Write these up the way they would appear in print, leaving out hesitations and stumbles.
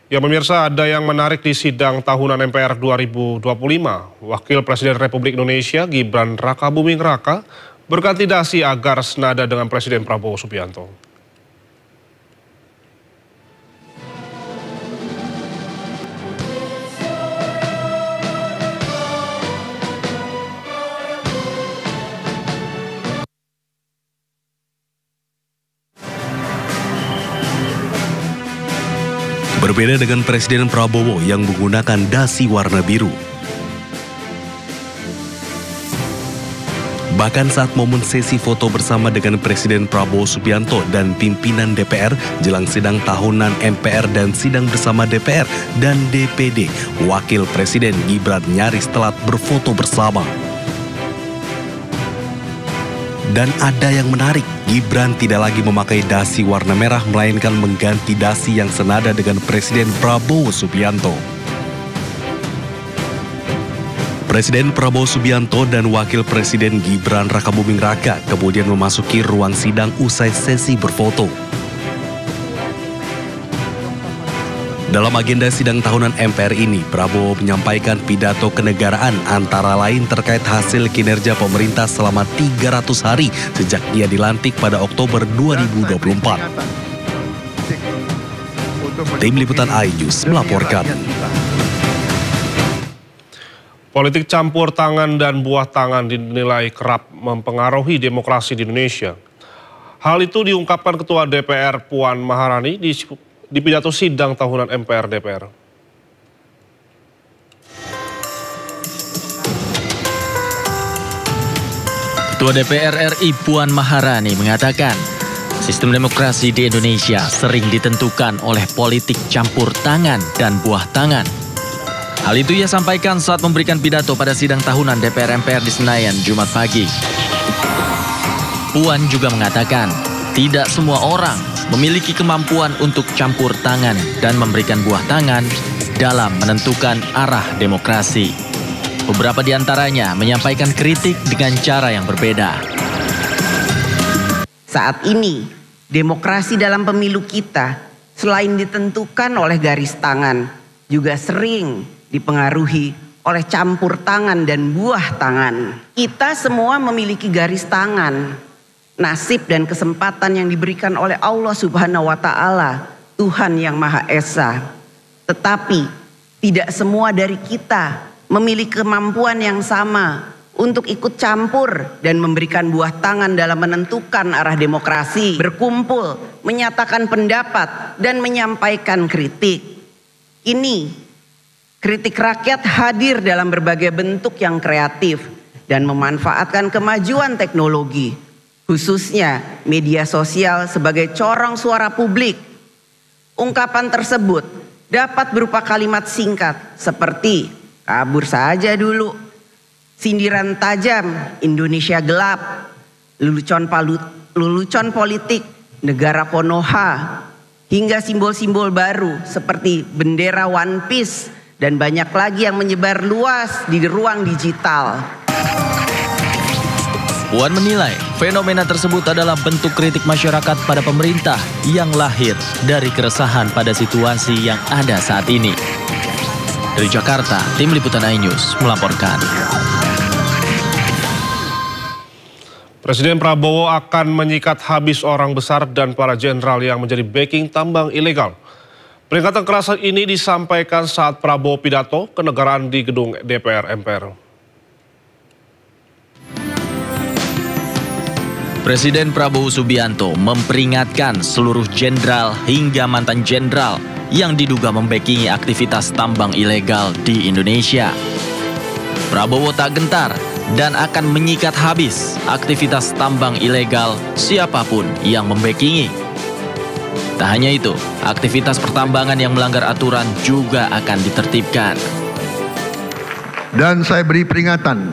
Ya pemirsa, ada yang menarik di sidang tahunan MPR 2025. Wakil Presiden Republik Indonesia Gibran Rakabuming Raka berkandidasi agar senada dengan Presiden Prabowo Subianto. Berbeda dengan Presiden Prabowo yang menggunakan dasi warna biru. Bahkan saat momen sesi foto bersama dengan Presiden Prabowo Subianto dan pimpinan DPR jelang sidang tahunan MPR dan sidang bersama DPR dan DPD, Wakil Presiden Gibran nyaris telat berfoto bersama. Dan ada yang menarik, Gibran tidak lagi memakai dasi warna merah melainkan mengganti dasi yang senada dengan Presiden Prabowo Subianto. Presiden Prabowo Subianto dan Wakil Presiden Gibran Rakabuming Raka kemudian memasuki ruang sidang usai sesi berfoto. Dalam agenda sidang tahunan MPR ini, Prabowo menyampaikan pidato kenegaraan antara lain terkait hasil kinerja pemerintah selama 300 hari sejak ia dilantik pada Oktober 2024. Tim Liputan iNews melaporkan. Politik campur tangan dan buah tangan dinilai kerap mempengaruhi demokrasi di Indonesia. Hal itu diungkapkan Ketua DPR Puan Maharani di pidato sidang tahunan MPR DPR. Ketua DPR RI Puan Maharani mengatakan, sistem demokrasi di Indonesia sering ditentukan oleh politik campur tangan dan buah tangan. Hal itu ia sampaikan saat memberikan pidato pada sidang tahunan DPR MPR di Senayan, Jumat pagi. Puan juga mengatakan, tidak semua orang memiliki kemampuan untuk campur tangan dan memberikan buah tangan dalam menentukan arah demokrasi. Beberapa di antaranya menyampaikan kritik dengan cara yang berbeda. Saat ini, demokrasi dalam pemilu kita selain ditentukan oleh garis tangan, juga sering dipengaruhi oleh campur tangan dan buah tangan. Kita semua memiliki garis tangan. Nasib dan kesempatan yang diberikan oleh Allah Subhanahu wa Ta'ala, Tuhan yang Maha Esa. Tetapi tidak semua dari kita memiliki kemampuan yang sama untuk ikut campur dan memberikan buah tangan dalam menentukan arah demokrasi, berkumpul, menyatakan pendapat dan menyampaikan kritik. Ini kritik rakyat hadir dalam berbagai bentuk yang kreatif dan memanfaatkan kemajuan teknologi, khususnya media sosial sebagai corong suara publik. Ungkapan tersebut dapat berupa kalimat singkat seperti kabur saja dulu, sindiran tajam, Indonesia gelap, lelucon politik, negara Konoha, hingga simbol-simbol baru seperti bendera One Piece dan banyak lagi yang menyebar luas di ruang digital. Puan menilai fenomena tersebut adalah bentuk kritik masyarakat pada pemerintah yang lahir dari keresahan pada situasi yang ada saat ini. Dari Jakarta, Tim Liputan iNews melaporkan. Presiden Prabowo akan menyikat habis orang besar dan para jenderal yang menjadi backing tambang ilegal. Peringatan keras ini disampaikan saat Prabowo pidato kenegaraan di gedung DPR MPR. Presiden Prabowo Subianto memperingatkan seluruh jenderal hingga mantan jenderal yang diduga membackingi aktivitas tambang ilegal di Indonesia. Prabowo tak gentar dan akan menyikat habis aktivitas tambang ilegal siapapun yang membackingi. Tak hanya itu, aktivitas pertambangan yang melanggar aturan juga akan ditertibkan. Dan saya beri peringatan,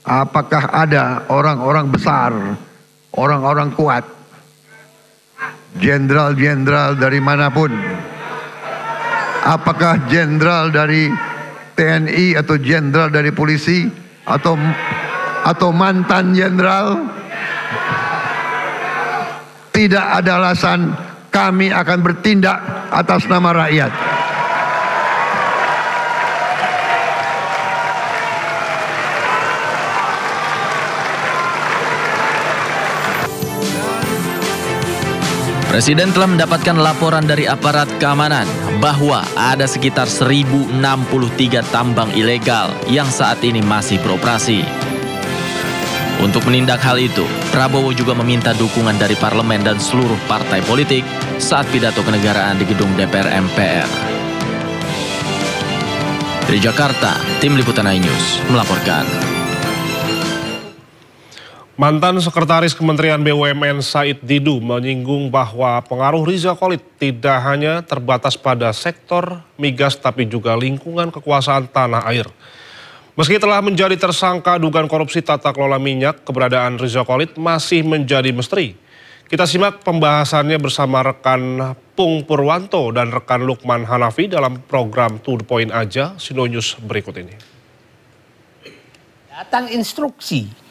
apakah ada orang-orang besar, orang-orang kuat, jenderal-jenderal dari manapun, apakah jenderal dari TNI atau jenderal dari polisi atau mantan jenderal, tidak ada alasan kami akan bertindak atas nama rakyat. Presiden telah mendapatkan laporan dari aparat keamanan bahwa ada sekitar 1063 tambang ilegal yang saat ini masih beroperasi. Untuk menindak hal itu, Prabowo juga meminta dukungan dari parlemen dan seluruh partai politik saat pidato kenegaraan di gedung DPR MPR. Dari Jakarta, Tim Liputan iNews melaporkan. Mantan Sekretaris Kementerian BUMN Said Didu menyinggung bahwa pengaruh Riza Khalid tidak hanya terbatas pada sektor migas tapi juga lingkungan kekuasaan tanah air. Meski telah menjadi tersangka dugaan korupsi tata kelola minyak, keberadaan Riza Khalid masih menjadi misteri. Kita simak pembahasannya bersama rekan Pung Purwanto dan rekan Lukman Hanafi dalam program To The Point Aja Sino News berikut ini. Datang instruksi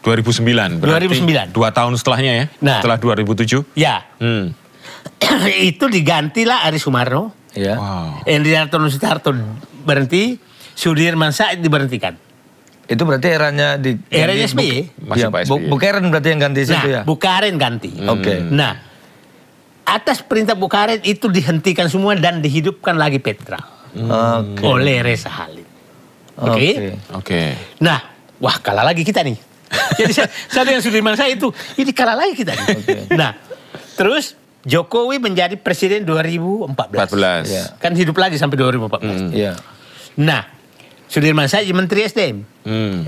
2009 berarti 2009. 2 tahun setelahnya ya? Nah. Setelah 2007? Ya. Itu digantilah Ari Sumarno. Ya. Wow. Endrianto Sutarto berhenti, Sudirman Said diberhentikan. Itu berarti eranya di Eranya SBY. Masih Pak SBY. Bukaren berarti yang ganti situ ya. Bukaren ganti. Oke. Nah, atas perintah Bukaren itu dihentikan semua dan dihidupkan lagi Petra oleh Reza Khalid. Oke. Oke. Nah, wah kalah lagi kita nih. Jadi saya dengan Sudirman Said itu, ini kalah lagi kita nih. Nah, terus Jokowi menjadi presiden 2014. 14. Ya. Kan hidup lagi sampai 2014. Iya. Nah, Sudirman Said Menteri SDM.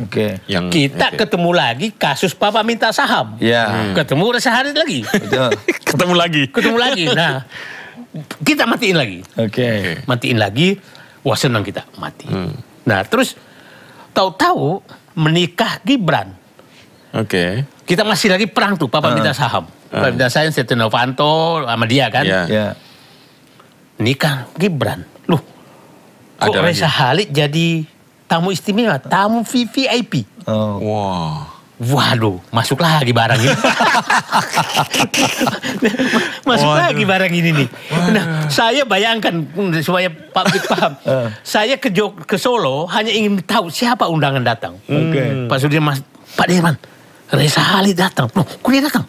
Oke. Kita ketemu lagi kasus Papa minta saham. Ya. Ketemu Reza Khalid lagi. Betul. Ketemu lagi. Ketemu lagi. Nah, kita matiin lagi. Oke. Matiin lagi. Wah senang kita mati. Nah, terus tahu-tahu menikah Gibran. Oke. Kita masih lagi perang tuh, Papa minta saham. Papa minta saham, Setia Novanto sama dia kan. Iya. Ya. Nikah Gibran. Loh, kok Ada lagi. Reza Khalid jadi tamu istimewa, tamu VVIP. Oh. Wow. Waduh, masuk lagi barang ini. Masuk lagi barang ini nih. Nah, saya bayangkan supaya publik paham. Saya ke Solo hanya ingin tahu siapa undangan datang. Oke. Pak Sudirman, Pak Dirman, Reza Khalid datang. Loh, kok dia datang?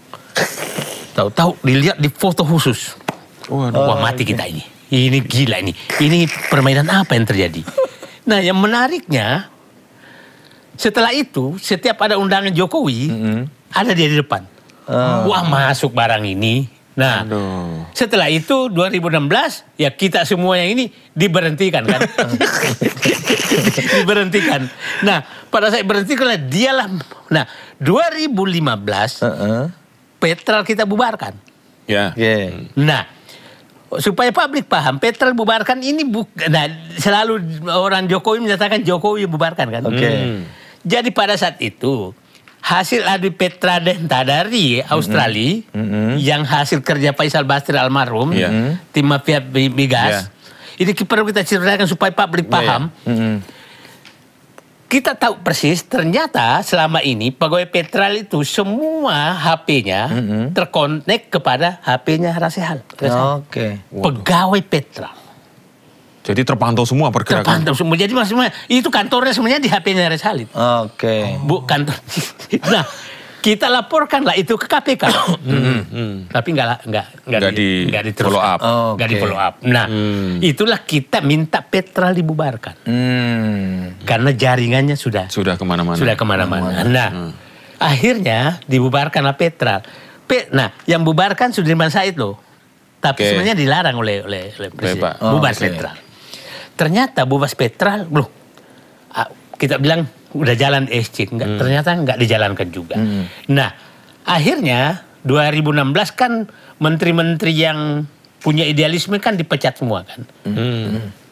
Tahu-tahu dilihat di foto khusus. Wah, mati kita ini. Ini gila ini. Ini permainan apa yang terjadi? Nah, yang menariknya, setelah itu, setiap ada undangan Jokowi, ada dia di depan. Wah, masuk barang ini. Nah, setelah itu 2016, ya kita semua yang ini diberhentikan kan. Diberhentikan. Nah, pada saat berhentikanlah dialah. Nah, 2015, Petral kita bubarkan. Ya. Oke. Nah, supaya publik paham, Petral bubarkan ini nah, selalu orang Jokowi menyatakan Jokowi bubarkan kan. Oke. Jadi pada saat itu hasil adu Petra Denta dari Australia yang hasil kerja Faisal Basri almarhum, tim mafia migas, ini perlu kita ceritakan supaya publik paham. Kita tahu persis ternyata selama ini pegawai Petral itu semua HP-nya terkonek kepada HP-nya Reza Khalid. Oke. Pegawai Petral. Jadi terpantau semua pergerakan. Terpantau semua. Jadi maksudnya itu kantornya sebenarnya di HP-nya Reza Khalid. Oke. Bu, kantor. Nah, kita laporkanlah itu ke KPK. Tapi nggak di follow up. Nggak di follow up. Nah, itulah kita minta Petral dibubarkan. Karena jaringannya sudah kemana-mana. Nah, akhirnya dibubarkanlah Petral. Nah, yang bubarkan Sudirman Said loh. Tapi sebenarnya dilarang oleh presiden. Bubar Petral. Ternyata bubar Petral, loh, kita bilang udah jalan SC, ternyata nggak dijalankan juga. Nah, akhirnya 2016 kan menteri-menteri yang punya idealisme kan dipecat semua kan.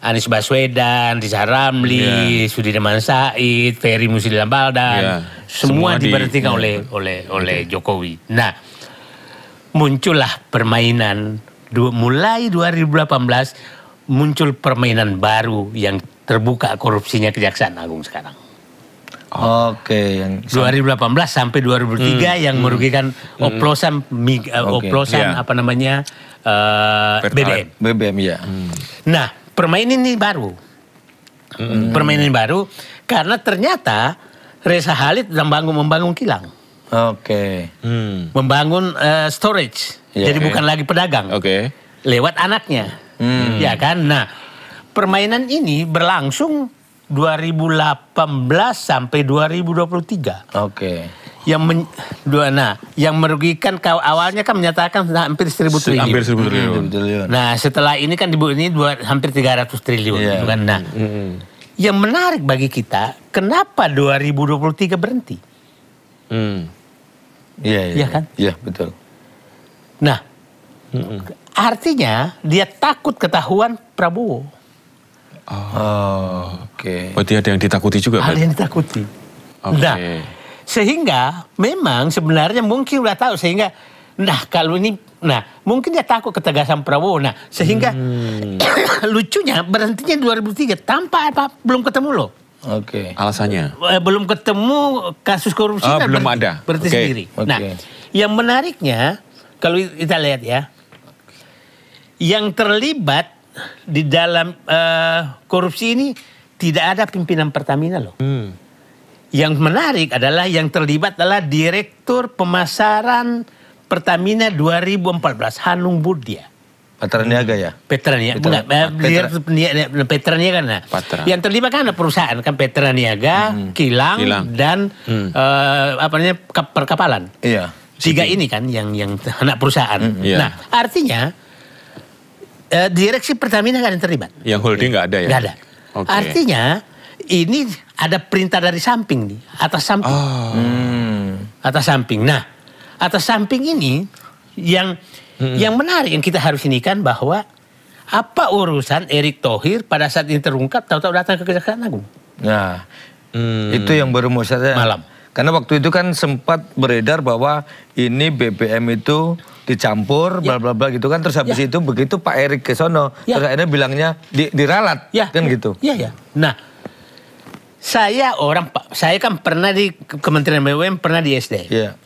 Anies Baswedan, Rizal Ramli, Sudirman Said, Ferry Musli Lambaldan, semua diberhentikan oleh Jokowi. Nah, muncullah permainan mulai 2018 muncul permainan baru yang terbuka korupsinya Kejaksaan Agung sekarang. Oke, yang 2018 sampai 2003 yang merugikan oplosan BBM. BBM ya. Nah, permainan ini baru. Permainan ini baru karena ternyata Reza Khalid membangun kilang. Oke. Membangun storage. Jadi bukan lagi pedagang. Lewat anaknya. Ya kan? Nah, permainan ini berlangsung 2018 sampai 2023. Yang merugikan awalnya kan menyatakan hampir 1.000 triliun. Hampir 1.000 triliun. Nah, setelah ini kan hampir 300 triliun. Gitu kan? Nah, yang menarik bagi kita, kenapa 2023 berhenti? Iya kan? Iya, betul. Nah, artinya dia takut ketahuan Prabowo. Berarti ada yang ditakuti juga? Ada yang ditakuti. Nah, sehingga memang sebenarnya mungkin udah tahu sehingga kalau ini mungkin dia takut ketegasan Prabowo. Nah, sehingga lucunya berhentinya 2003 tanpa belum ketemu loh. Alasannya? Belum ketemu kasus korupsi belum ada. Berhenti sendiri. Nah, yang menariknya kalau kita lihat ya, yang terlibat di dalam korupsi ini tidak ada pimpinan Pertamina loh. Yang menarik adalah yang terlibat adalah Direktur Pemasaran Pertamina 2014, Hanung Budya. Patraniaga ya? Petraniaga kan. Yang terlibat kan ada perusahaan kan Petraniaga, Kilang dan perkapalan. Iya. 3 ini kan yang anak perusahaan. Nah, artinya direksi Pertamina nggak ada yang terlibat. Yang holding nggak ada ya? Nggak ada. Artinya ini ada perintah dari samping nih, atas samping. Atas samping. Nah, atas samping ini yang menarik yang kita harus ini kan bahwa apa urusan Erick Thohir pada saat ini terungkap tahu-tahu datang ke Kejaksaan Agung. Nah, itu yang baru mau saya malam. Karena waktu itu kan sempat beredar bahwa ini BBM itu dicampur bla bla bla gitu kan, terus habis itu begitu Pak Erick ke sono terus akhirnya bilangnya diralat kan gitu. Iya. Nah, saya kan pernah di Kementerian BUMN, pernah di SDM.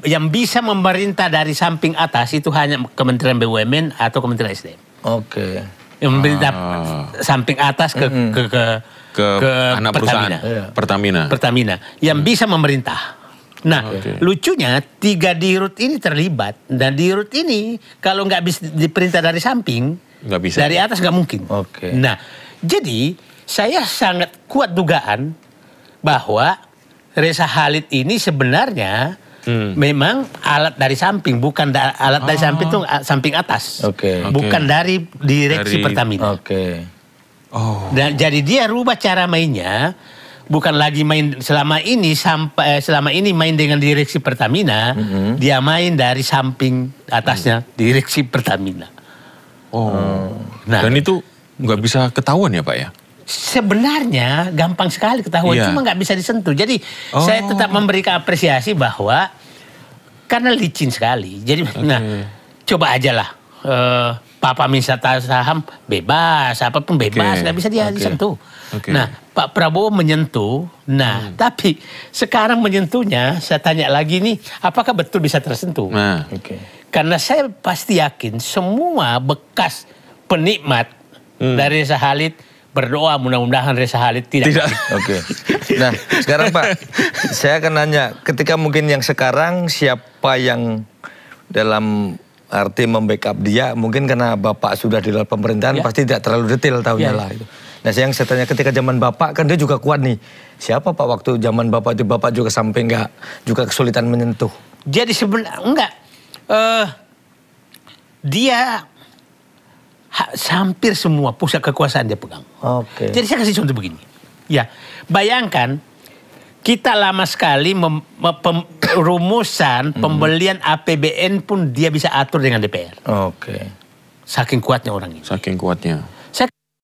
Yang bisa memerintah dari samping atas itu hanya Kementerian BUMN atau Kementerian SDM. Yang memerintah samping atas ke anak Pertamina. Pertamina yang bisa memerintah. Nah, lucunya 3 dirut ini terlibat dan dirut ini kalau nggak bisa diperintah dari samping, nggak bisa. Dari atas nggak mungkin. Nah, jadi saya sangat kuat dugaan bahwa Reza Khalid ini sebenarnya memang alat dari samping, bukan alat dari samping itu samping atas, bukan dari direksi Pertamina. Dan jadi dia rubah cara mainnya, bukan lagi main selama ini main dengan direksi Pertamina, dia main dari samping atasnya direksi Pertamina. Nah, dan itu nggak bisa ketahuan ya Pak ya? Sebenarnya gampang sekali ketahuan, cuma nggak bisa disentuh. Jadi saya tetap memberikan apresiasi bahwa karena licin sekali. Jadi coba aja lah. Papa minta saham bebas, apapun bebas, nggak bisa dia disentuh. Nah, Pak Prabowo menyentuh. Nah, tapi sekarang menyentuhnya, saya tanya lagi nih, apakah betul bisa tersentuh? Karena saya pasti yakin semua bekas penikmat dari Reza Khalid berdoa mudah-mudahan Reza Khalid tidak. Nah, sekarang Pak, saya akan nanya, ketika mungkin yang sekarang siapa yang dalam arti membackup dia, mungkin karena Bapak sudah di luar pemerintahan pasti tidak terlalu detail tahunya lah. Nah, yang saya tanya ketika zaman Bapak kan dia juga kuat nih. Siapa Pak waktu zaman Bapak itu Bapak juga sampai nggak juga kesulitan menyentuh? Jadi sebenarnya enggak. Dia hampir semua pusat kekuasaan dia pegang. Jadi saya kasih contoh begini. Ya, bayangkan kita lama sekali rumusan pembelian APBN pun dia bisa atur dengan DPR. Saking kuatnya orang ini. Saking kuatnya.